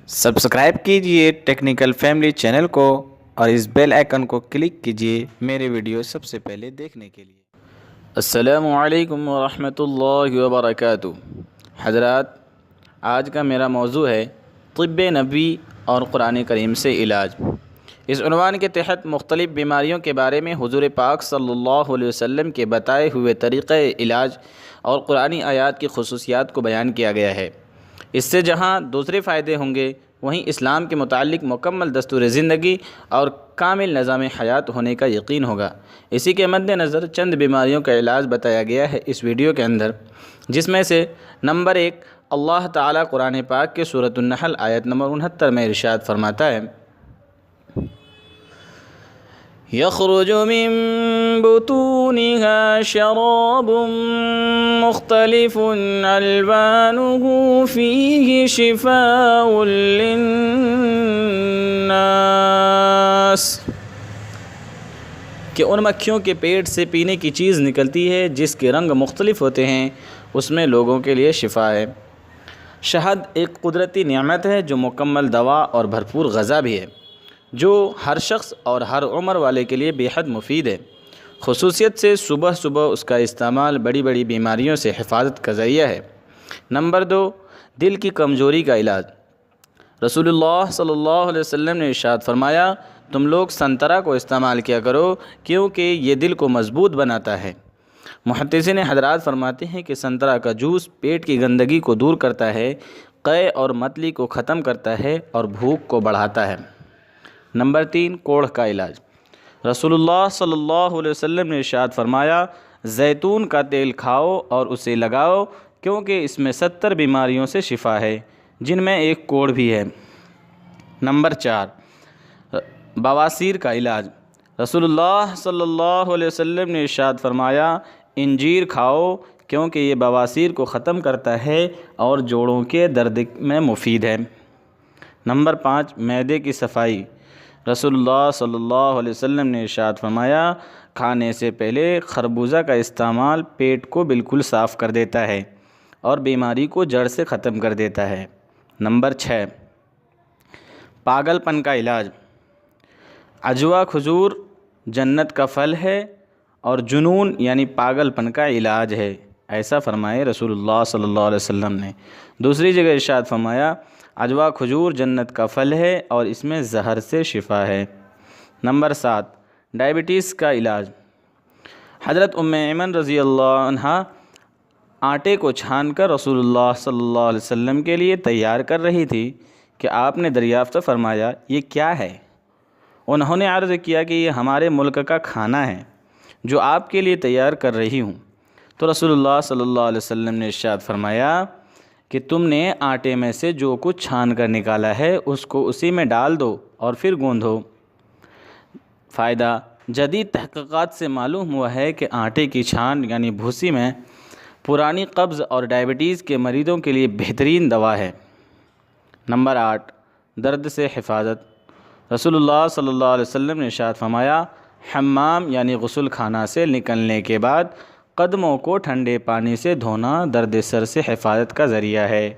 Subscribe کیجئے technical family channel کو اور اس بیل آئیکن کو کلک کیجئے میرے ویڈیو سب سے پہلے دیکھنے کے لیے۔ السلام علیکم ورحمۃ اللہ وبرکاتہ۔ حضرات، آج کا میرا موضوع ہے طب نبوی اور قرآن کریم سے علاج۔ اس عنوان کے تحت مختلف بیماریوں کے بارے میں حضور پاک صلی اللہ علیہ وسلم کے بتائے ہوئے طریقۂ علاج اور قرآنی آیات کی خصوصیات کو بیان کیا گیا ہے۔ اس سے جہاں دوسرے فائدے ہوں گے، وہیں اسلام کے متعلق مکمل دستور زندگی اور کامل نظام حیات ہونے کا یقین ہوگا۔ اسی کے مد نظر چند بیماریوں کا علاج بتایا گیا ہے اس ویڈیو کے اندر، جس میں سے نمبر 1، اللہ تعالیٰ قرآن پاک کے سورۃ النحل آیت نمبر 69 میں ارشاد فرماتا ہے، يخرج من بطونها شراب مختلف ألوانه فيه شفاء للناس، کہ ان مکھیوں کے پیٹ سے پینے کی چیز نکلتی ہے جس کے رنگ مختلف ہوتے ہیں، اس میں لوگوں کے لیے شفا ہے۔ شہد ایک قدرتی نعمت ہے جو مکمل دوا اور بھرپور غذا بھی ہے، جو ہر شخص اور ہر عمر والے کے لیے بے حد مفید ہے۔ خصوصیت سے صبح صبح اس کا استعمال بڑی بڑی بیماریوں سے حفاظت کا ذریعہ ہے۔ نمبر 2، دل کی کمزوری کا علاج۔ رسول اللہ صلی اللہ علیہ وسلم نے ارشاد فرمایا، تم لوگ سنترا کو استعمال کیا کرو کیونکہ یہ دل کو مضبوط بناتا ہے۔ محدثین حضرات فرماتے ہیں کہ سنترا کا جوس پیٹ کی گندگی کو دور کرتا ہے، قے اور متلی کو ختم کرتا ہے اور بھوک کو بڑھاتا ہے۔ نمبر 3، کوڑھ کا علاج۔ رسول اللہ صلی اللہ علیہ وسلم نے ارشاد فرمایا، زیتون کا تیل کھاؤ اور اسے لگاؤ کیونکہ اس میں 70 بیماریوں سے شفا ہے، جن میں ایک کوڑھ بھی ہے۔ نمبر 4، بواسیر کا علاج۔ رسول اللہ صلی اللہ علیہ وسلم نے ارشاد فرمایا، انجیر کھاؤ کیونکہ یہ بواسیر کو ختم کرتا ہے اور جوڑوں کے درد میں مفید ہے۔ نمبر 5، معدے کی صفائی۔ رسول اللہ صلی اللہ علیہ وسلم نے ارشاد فرمایا، کھانے سے پہلے خربوزہ کا استعمال پیٹ کو بالکل صاف کر دیتا ہے اور بیماری کو جڑ سے ختم کر دیتا ہے۔ نمبر 6، پاگل پن کا علاج۔ عجوا کھجور جنت کا پھل ہے اور جنون یعنی پاگل پن کا علاج ہے، ایسا فرمائے رسول اللہ صلی اللہ علیہ وسلم نے۔ دوسری جگہ ارشاد فرمایا، عجوا کھجور جنت کا پھل ہے اور اس میں زہر سے شفا ہے۔ نمبر 7، ڈائبٹیز کا علاج۔ حضرت ام ایمن رضی اللہ عنہا آٹے کو چھان کر رسول اللہ صلی اللہ علیہ وسلم کے لیے تیار کر رہی تھی کہ آپ نے دریافت فرمایا، یہ کیا ہے؟ انہوں نے عرض کیا کہ یہ ہمارے ملک کا کھانا ہے جو آپ کے لیے تیار کر رہی ہوں۔ تو رسول اللہ صلی اللہ علیہ وسلم نے ارشاد فرمایا کہ تم نے آٹے میں سے جو کچھ چھان کر نکالا ہے اس کو اسی میں ڈال دو اور پھر گوندھو۔ فائدہ، جدید تحقیقات سے معلوم ہوا ہے کہ آٹے کی چھان یعنی بھوسی میں پرانی قبض اور ڈائبٹیز کے مریضوں کے لیے بہترین دوا ہے۔ نمبر 8، درد سے حفاظت۔ رسول اللہ صلی اللہ علیہ وسلم نے ارشاد فرمایا، حمام یعنی غسل خانہ سے نکلنے کے بعد قدموں کو ٹھنڈے پانی سے دھونا درد سر سے حفاظت کا ذریعہ ہے۔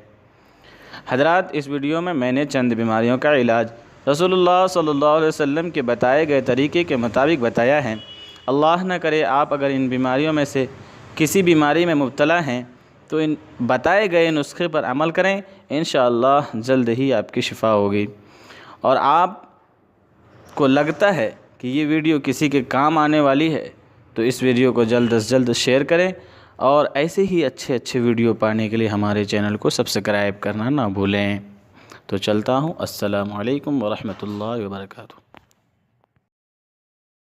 حضرات، اس ویڈیو میں میں نے چند بیماریوں کا علاج رسول اللہ صلی اللہ علیہ وسلم کے بتائے گئے طریقے کے مطابق بتایا ہے۔ اللہ نہ کرے آپ اگر ان بیماریوں میں سے کسی بیماری میں مبتلا ہیں تو ان بتائے گئے نسخے پر عمل کریں، انشاءاللہ جلد ہی آپ کی شفا ہوگی۔ اور آپ کو لگتا ہے کہ یہ ویڈیو کسی کے کام آنے والی ہے تو اس ویڈیو کو جلد از جلد شیئر کریں، اور ایسے ہی اچھے ویڈیو پانے کے لیے ہمارے چینل کو سبسکرائب کرنا نہ بھولیں۔ تو چلتا ہوں، السلام علیکم ورحمۃ اللہ وبرکاتہ۔